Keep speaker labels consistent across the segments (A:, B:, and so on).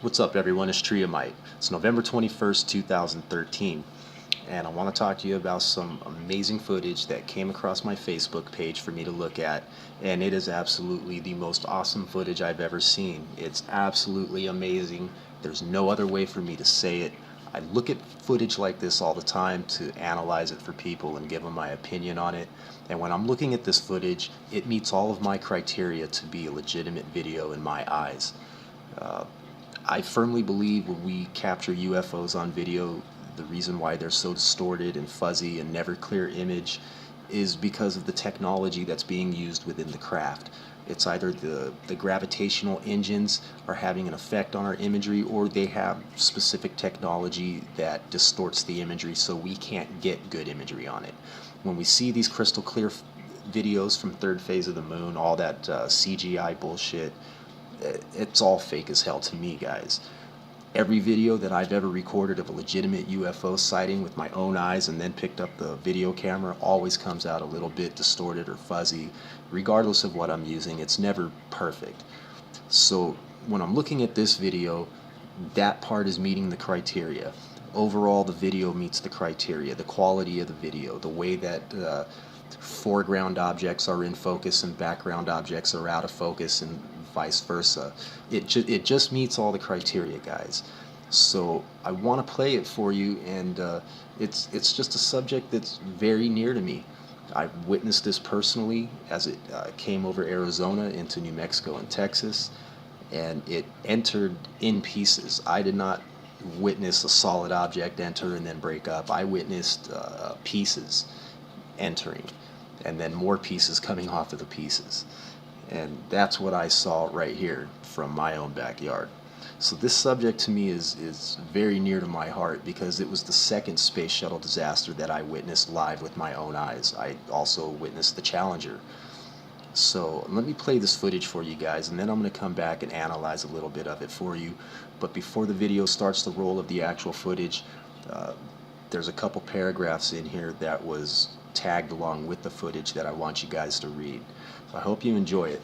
A: What's up, everyone? It's Triamite. It's November 21st, 2013, and I want to talk to you about some amazing footage that came across my Facebook page for me to look at, and it is absolutely the most awesome footage I've ever seen. It's absolutely amazing. There's no other way for me to say it. I look at footage like this all the time to analyze it for people and give them my opinion on it, and when I'm looking at this footage, it meets all of my criteria to be a legitimate video in my eyes. I firmly believe when we capture UFOs on video, the reason why they're so distorted and fuzzy and never clear image is because of the technology that's being used within the craft. It's either the gravitational engines are having an effect on our imagery, or they have specific technology that distorts the imagery so we can't get good imagery on it. When we see these crystal clear videos from third phase of the moon, all that CGI bullshit, it's all fake as hell to me, guys. Every video that I've ever recorded of a legitimate UFO sighting with my own eyes and then picked up the video camera always comes out a little bit distorted or fuzzy. Regardless of what I'm using, it's never perfect. So when I'm looking at this video, that part is meeting the criteria. Overall, the video meets the criteria. The quality of the video, the way that foreground objects are in focus and background objects are out of focus, and vice versa. It just meets all the criteria, guys. So I want to play it for you, and it's just a subject that's very near to me. I've witnessed this personally as it came over Arizona into New Mexico and Texas, and it entered in pieces. I did not witness a solid object enter and then break up. I witnessed pieces entering, and then more pieces coming off of the pieces. And that's what I saw right here from my own backyard. So this subject to me is very near to my heart because it was the second space shuttle disaster that I witnessed live with my own eyes. I also witnessed the Challenger. So let me play this footage for you guys, and then I'm going to come back and analyze a little bit of it for you. But before the video starts the roll of the actual footage, there's a couple paragraphs in here that was tagged along with the footage that I want you guys to read. So I hope you enjoy it.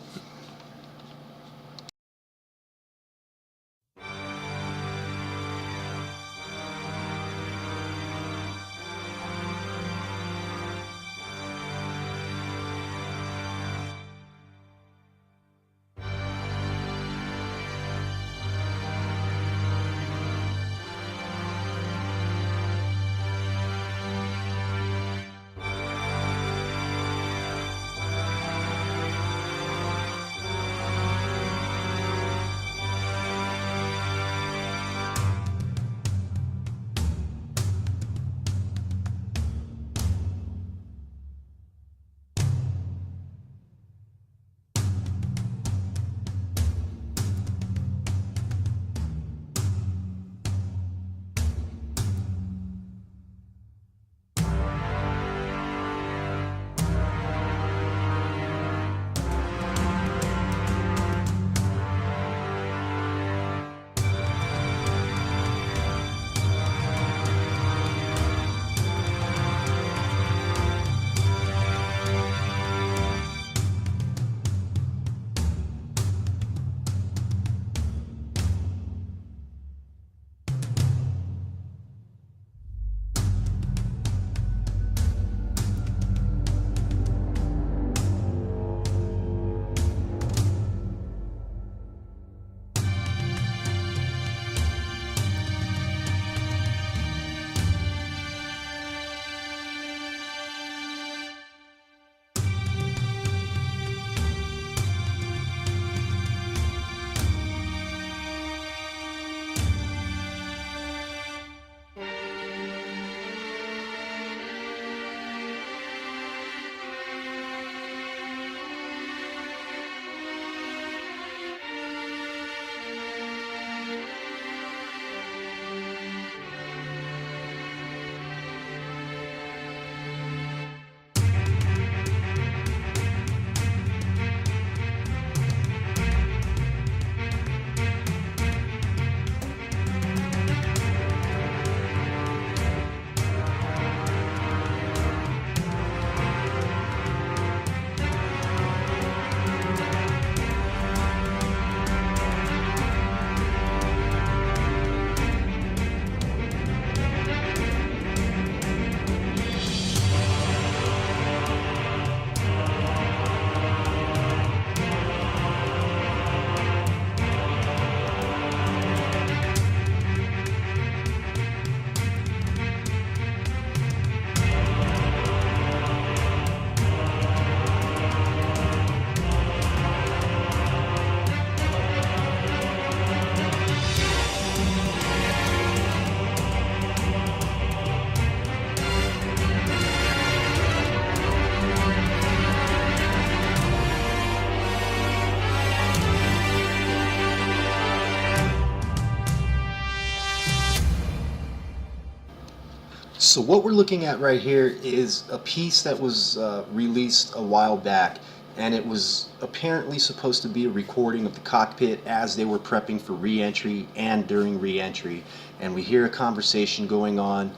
A: So what we're looking at right here is a piece that was released a while back, and it was apparently supposed to be a recording of the cockpit as they were prepping for re-entry and during re-entry. And we hear a conversation going on.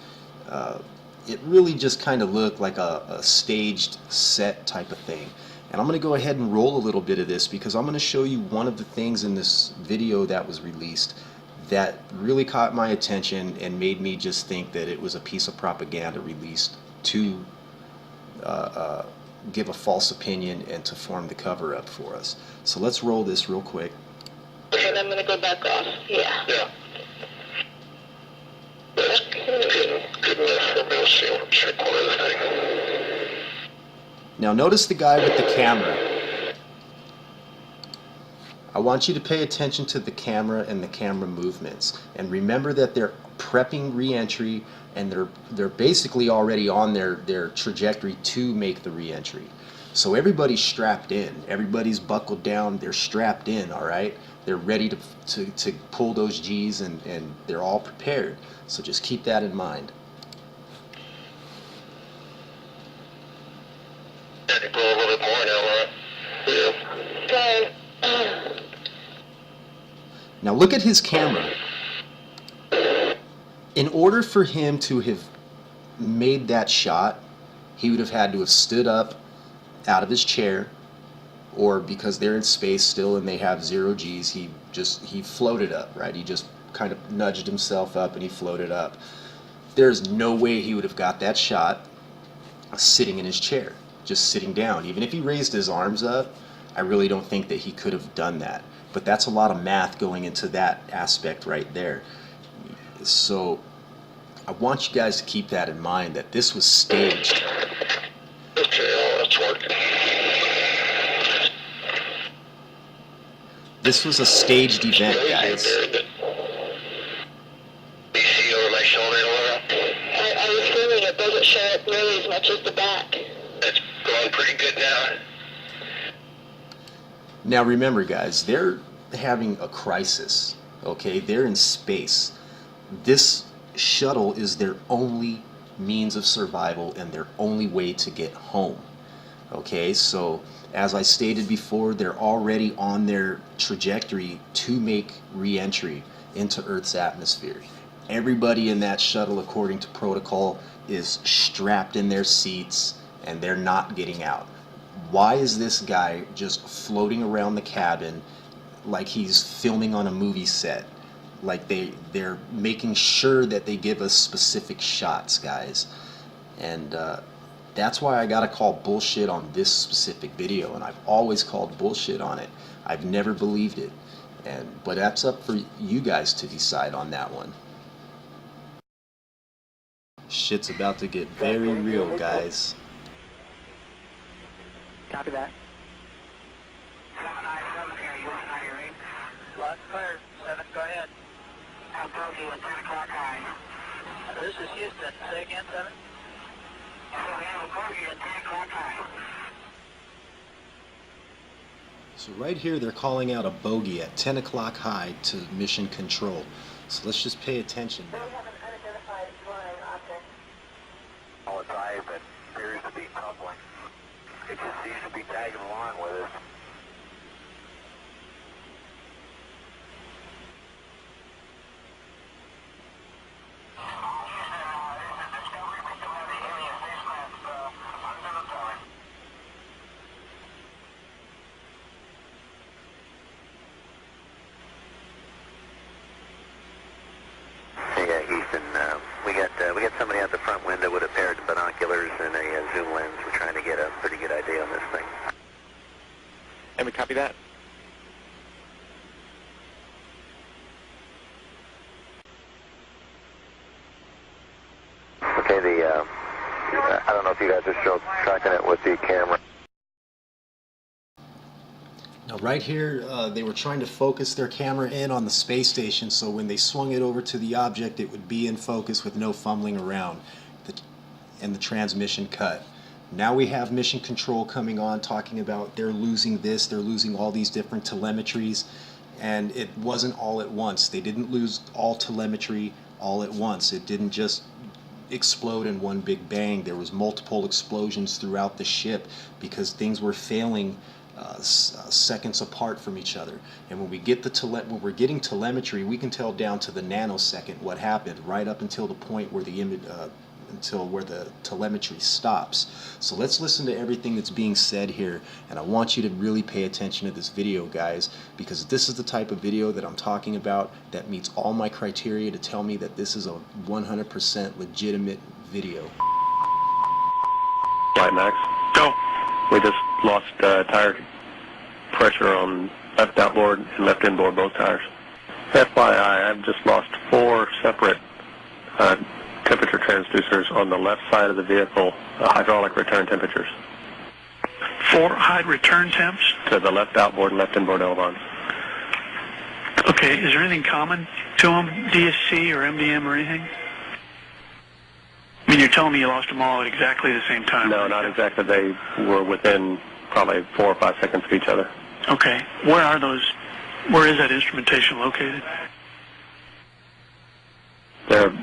A: It really just kind of looked like a staged set type of thing. And I'm going to go ahead and roll a little bit of this because I'm going to show you one of the things in this video that was released that really caught my attention and made me just think that it was a piece of propaganda released to give a false opinion and to form the cover-up for us. So let's roll this real quick.
B: And I'm going to go back off. Yeah. Yeah.
A: Now notice the guy with the camera. I want you to pay attention to the camera and the camera movements, and remember that they're prepping re-entry, and they're basically already on their trajectory to make the re-entry. So everybody's strapped in, everybody's buckled down, they're strapped in, all right? They're ready to pull those G's, and they're all prepared. So just keep that in mind.
B: Pull a little bit more now, yeah.
A: Now look at his camera. In order for him to have made that shot, he would have had to have stood up out of his chair, or because they're in space still and they have 0 G's, he floated up, right? He just kind of nudged himself up and he floated up. There's no way he would have got that shot sitting in his chair, just sitting down. Even if he raised his arms up, I really don't think that he could have done that. But that's a lot of math going into that aspect right there. So I want you guys to keep that in mind, that this was staged.
B: Okay, that's working.
A: This was a staged event, guys.
B: You see over my shoulder, Laura? I was feeling it doesn't show up nearly as much as the back. It's going pretty good now.
A: Now remember, guys, they're having a crisis, okay? They're in space. This shuttle is their only means of survival and their only way to get home, okay? So as I stated before, they're already on their trajectory to make re-entry into Earth's atmosphere. Everybody in that shuttle, according to protocol, is strapped in their seats and they're not getting out. Why is this guy just floating around the cabin like he's filming on a movie set? Like they're making sure that they give us specific shots, guys. And that's why I gotta call bullshit on this specific video, and I've always called bullshit on it. I've never believed it. But that's up for you guys to decide on that one. Shit's about to get very real, guys.
C: Copy that. 797 here, you want to hear me? Lots clear. 7, go ahead. I'll go to you at 10 o'clock high. This is Houston. Say again, 7? So we have a bogey at 10 o'clock high.
A: So right here they're calling out a bogey at 10 o'clock high to mission control. So let's just pay attention now.
C: We have an unidentified flying object. Oh, it's high, but appears to be tumbling. It just seems to be tagging along with us. Yeah, Houston, we got somebody out the front window with a pair of binoculars and a zoom lens. We're trying to get a pretty good idea on this thing.
D: And we copy that.
C: Okay, I don't know if you guys are still tracking it with the camera.
A: Now right here, they were trying to focus their camera in on the space station, so when they swung it over to the object, it would be in focus with no fumbling around, and the transmission cut. Now we have mission control coming on, talking about they're losing this, they're losing all these different telemetries, and it wasn't all at once. They didn't lose all telemetry all at once. It didn't just explode in one big bang. There was multiple explosions throughout the ship because things were failing seconds apart from each other. And when we get when we're getting telemetry, we can tell down to the nanosecond what happened, right up until the point where the image where the telemetry stops. So let's listen to everything that's being said here, and I want you to really pay attention to this video, guys, because this is the type of video that I'm talking about that meets all my criteria to tell me that this is a 100% legitimate video.
E: Flight Max.
D: Go.
E: We just lost tire pressure on left outboard and left inboard, both tires. FYI, I've just lost 4 separate temperature transducers on the left side of the vehicle, hydraulic return temperatures.
C: 4 high return temps?
E: To the left outboard and left inboard elevons.
C: Okay, is there anything common to them, DSC or MDM or anything? I mean, you're telling me you lost them all at exactly the same time?
E: No, not exactly. They were within probably 4 or 5 seconds of each other.
C: Okay, where are those? Where is that instrumentation located?
E: They're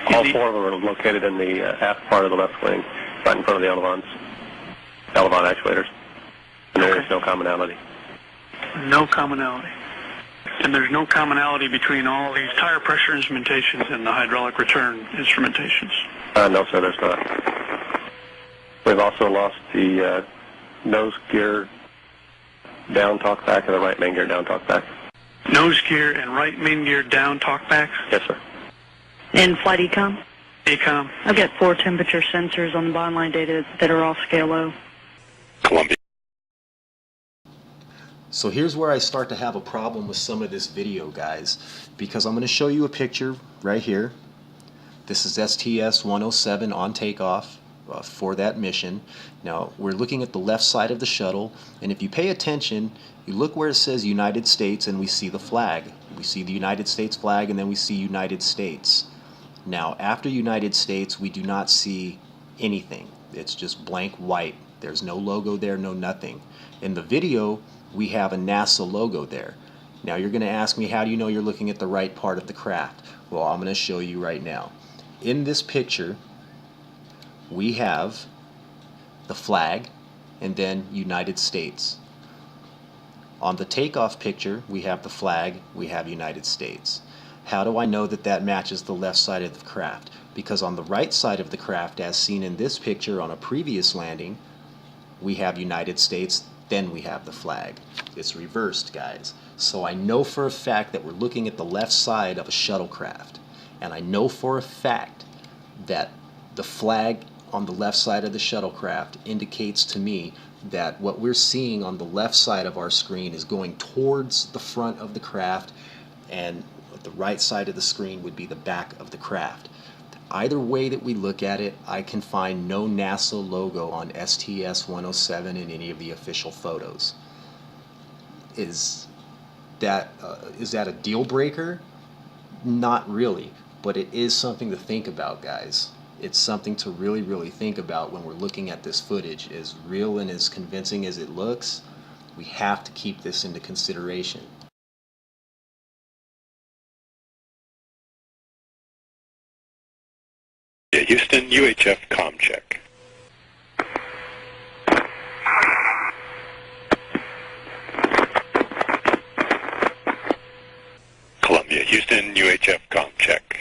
E: all 4 of them are located in the aft part of the left wing, right in front of the elevon actuators. And there is no commonality.
C: No commonality. And there's no commonality between all these tire pressure instrumentations and the hydraulic return instrumentations?
E: No, sir, there's not. We've also lost the nose gear down talkback and the right main gear down talkback.
C: Nose gear and right main gear down talkbacks?
E: Yes, sir.
F: In flight econ?
C: Econ.
F: I've got 4 temperature sensors on the bottom line data that are off scale low.
D: Columbia.
A: So here's where I start to have a problem with some of this video, guys, because I'm going to show you a picture right here. This is STS107 on takeoff for that mission. Now we're looking at the left side of the shuttle, and if you pay attention, you look where it says United States and we see the flag. We see the United States flag, and then we see United States. Now after United States, we do not see anything. It's just blank white. There's no logo there, no nothing. In the video, we have a NASA logo there. Now you're going to ask me, how do you know you're looking at the right part of the craft? Well, I'm going to show you right now. In this picture, we have the flag and then United States. On the takeoff picture, we have the flag, we have United States. How do I know that that matches the left side of the craft? Because on the right side of the craft, as seen in this picture on a previous landing, we have United States, then we have the flag. It's reversed, guys. So I know for a fact that we're looking at the left side of a shuttlecraft. And I know for a fact that the flag on the left side of the shuttlecraft indicates to me that what we're seeing on the left side of our screen is going towards the front of the craft, and the right side of the screen would be the back of the craft. Either way that we look at it, I can find no NASA logo on STS107 in any of the official photos. Is that a deal breaker? Not really, but it is something to think about, guys. It's something to really, really think about when we're looking at this footage. As real and as convincing as it looks, we have to keep this into consideration.
D: Houston, UHF comm check. Columbia, Houston, UHF comm check.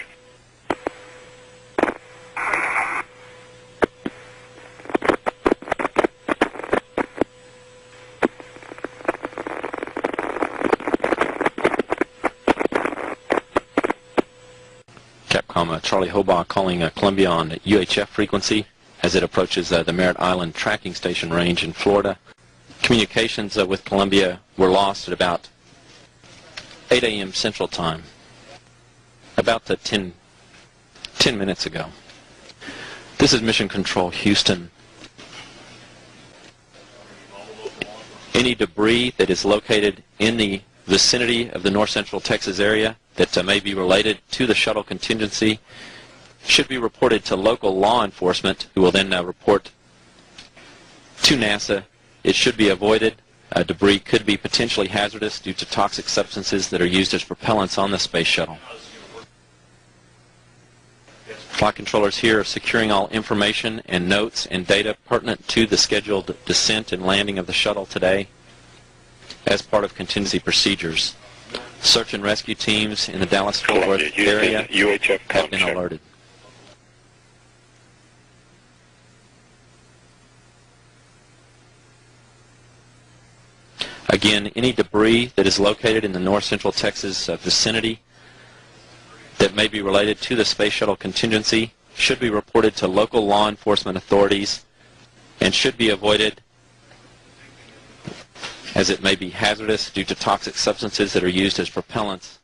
G: Capcom Charlie Hobaugh calling Columbia on UHF frequency as it approaches the Merritt Island tracking station range in Florida. Communications with Columbia were lost at about 8 a.m. Central Time, about 10 minutes ago. This is Mission Control Houston. Any debris that is located in the vicinity of the north central Texas area that may be related to the shuttle contingency should be reported to local law enforcement, who will then report to NASA. It should be avoided. Debris could be potentially hazardous due to toxic substances that are used as propellants on the space shuttle. Flight controllers here are securing all information and notes and data pertinent to the scheduled descent and landing of the shuttle today as part of contingency procedures. Search and rescue teams in the Dallas-Fort Worth
D: Columbia, Houston,
G: area
D: UHF
G: have been
D: ComCheck.
G: alerted. Again, any debris that is located in the north central Texas vicinity that may be related to the space shuttle contingency should be reported to local law enforcement authorities and should be avoided as it may be hazardous due to toxic substances that are used as propellants